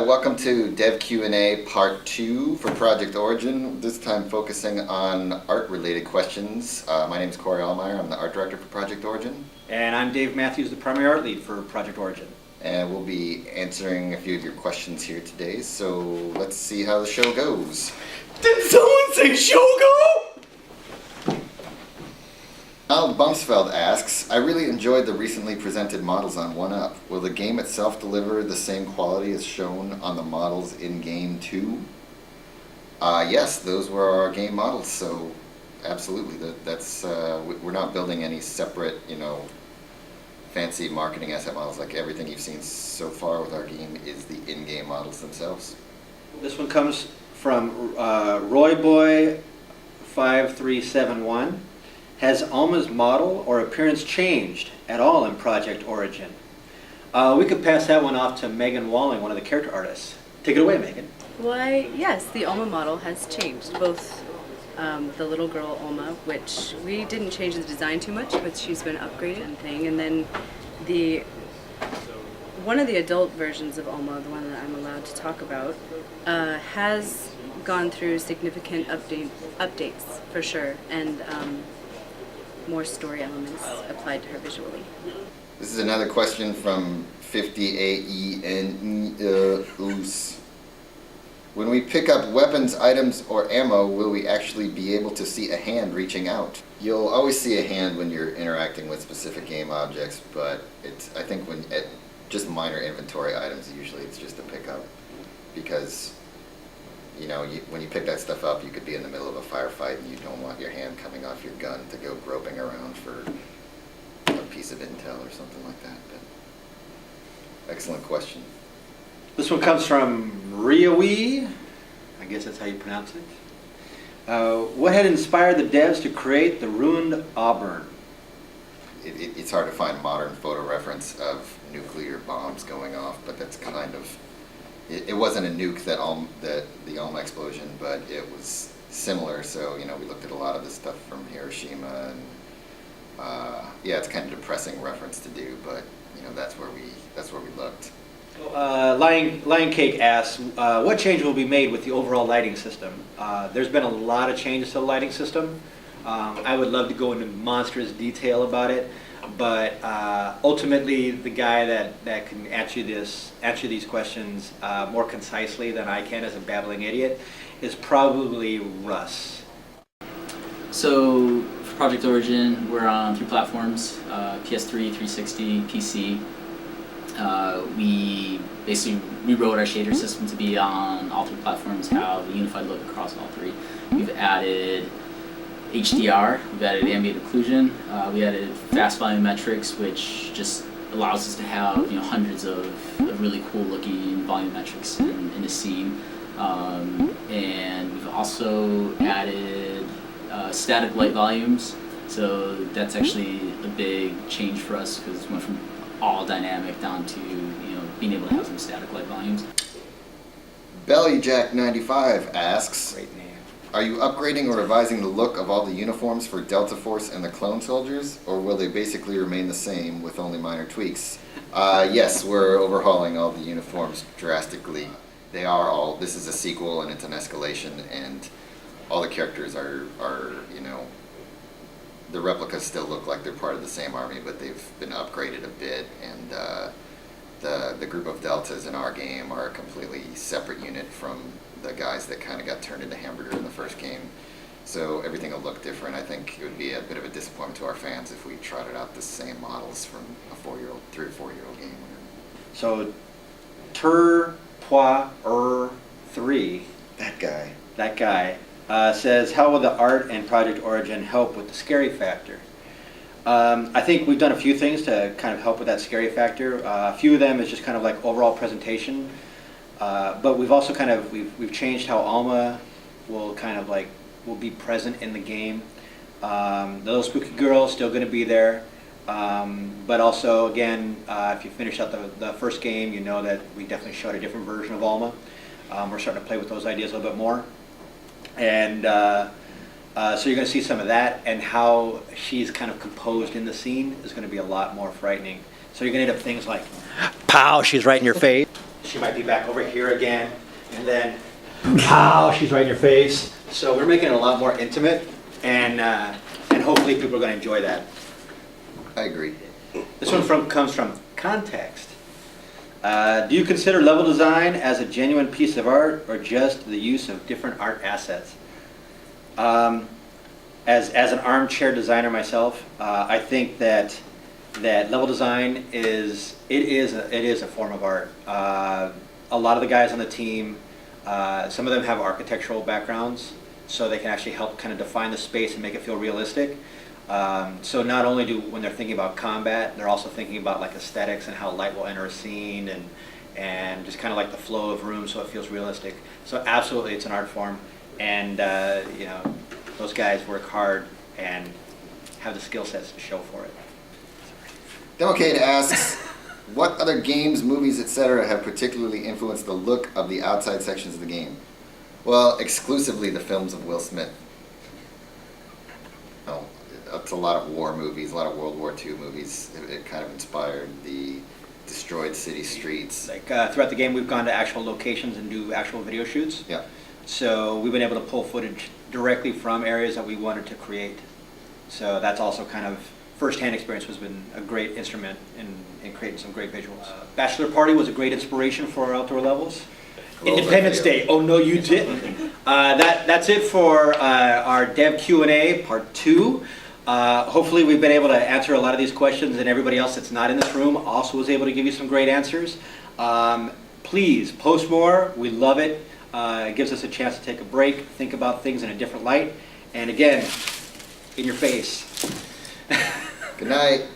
Welcome to Dev Q&A Part 2 for Project Origin, this time focusing on art-related questions. My name is Cory Allemeier, I'm the art director for Project Origin. And I'm Dave Matthews, the primary art lead for Project Origin. And we'll be answering a few of your questions here today, so let's see how the show goes. Did someone say show go? Al Bumsfeld asks, I really enjoyed the recently presented models on 1UP. Will the game itself deliver the same quality as shown on the models in game 2? Yes, those were our game models, so absolutely. That's we're not building any separate, fancy marketing asset models. Like everything you've seen so far with our game is the in-game models themselves. This one comes from RoyBoy5371. Has Alma's model or appearance changed at all in Project Origin? We could pass that one off to Megan Walling, one of the character artists. Take it away, Megan. Why, yes, the Alma model has changed. Both the little girl Alma, which we didn't change the design too much, but she's been upgraded and thing. And then one of the adult versions of Alma, the one that I'm allowed to talk about, has gone through significant updates for sure, and more story elements applied to her visually. This is another question from 50AENEUS. When we pick up weapons, items, or ammo, will we actually be able to see a hand reaching out? You'll always see a hand when you're interacting with specific game objects, but I think when at just minor inventory items, usually it's just a pickup, because when you pick that stuff up, you could be in the middle of a firefight and you don't want your hand coming off your gun to go groping around for a piece of intel or something like that. But excellent question. This one comes from Riawi. I guess that's how you pronounce it. What had inspired the devs to create the ruined Auburn? It's hard to find modern photo reference of nuclear bombs going off, but that's kind of... It wasn't a nuke the Alma explosion, but it was similar. So we looked at a lot of the stuff from Hiroshima, and it's kind of depressing reference to do, but that's where we looked. Lion Cake asks, what change will be made with the overall lighting system? There's been a lot of changes to the lighting system. I would love to go into monstrous detail about it. But ultimately, the guy that can answer these questions more concisely than I can as a babbling idiot is probably Russ. So for Project Origin, we're on 3 platforms, PS3, 360, PC. We basically rewrote our shader system to be on all 3 platforms, have a unified look across all 3. We've added HDR, we've added ambient occlusion, we added fast volumetrics, which just allows us to have hundreds of really cool looking volumetrics in a scene, and we've also added static light volumes. So that's actually a big change for us because it went from all dynamic down to being able to have some static light volumes. Bellyjack95 asks, Great name. are you upgrading or revising the look of all the uniforms for Delta Force and the clone soldiers, or will they basically remain the same with only minor tweaks? Yes, we're overhauling all the uniforms drastically. This is a sequel and it's an escalation, and all the characters are the replicas still look like they're part of the same army, but they've been upgraded a bit, and the group of Deltas in our game are a completely separate unit from the guys that kind of got turned into hamburger in the first game. So everything will look different. I think it would be a bit of a disappointment to our fans if we trotted out the same models from a 3 or 4-year-old game. So, Turpoir3, That guy, says, how will the art and Project Origin help with the scary factor? I think we've done a few things to kind of help with that scary factor. A few of them is just kind of like overall presentation. But we've also we've changed how Alma will will be present in the game. The little spooky girl is still going to be there. But also, again, if you finish out the first game, you know that we definitely showed a different version of Alma. We're starting to play with those ideas a little bit more. And so you're going to see some of that, and how she's kind of composed in the scene is going to be a lot more frightening. So you're going to end up things like, pow, she's right in your face. She might be back over here again, and then, pow, she's right in your face. So we're making it a lot more intimate, and hopefully people are going to enjoy that. I agree. This one comes from Context. Do you consider level design as a genuine piece of art or just the use of different art assets? As an armchair designer myself, I think that level design is a form of art. A lot of the guys on the team, some of them have architectural backgrounds, so they can actually help kind of define the space and make it feel realistic. So not only when they're thinking about combat, they're also thinking about like aesthetics and how light will enter a scene and just kind of like the flow of room so it feels realistic. So absolutely it's an art form, and you know, those guys work hard and have the skill sets to show for it. Democade asks, what other games, movies, etc. have particularly influenced the look of the outside sections of the game? Well, exclusively the films of Will Smith. Oh, it's a lot of war movies, a lot of World War II movies. It kind of inspired the destroyed city streets. Like throughout the game, we've gone to actual locations and do actual video shoots. Yeah. So we've been able to pull footage directly from areas that we wanted to create. So that's also kind of first-hand experience has been a great instrument in creating some great visuals. Bachelor Party was a great inspiration for our outdoor levels. Independence Day. Oh no, you didn't. That's it for our Dev Q&A Part 2. Hopefully we've been able to answer a lot of these questions, and everybody else that's not in this room also was able to give you some great answers. Please post more. We love it. It gives us a chance to take a break, think about things in a different light, and again, in your face. Good night.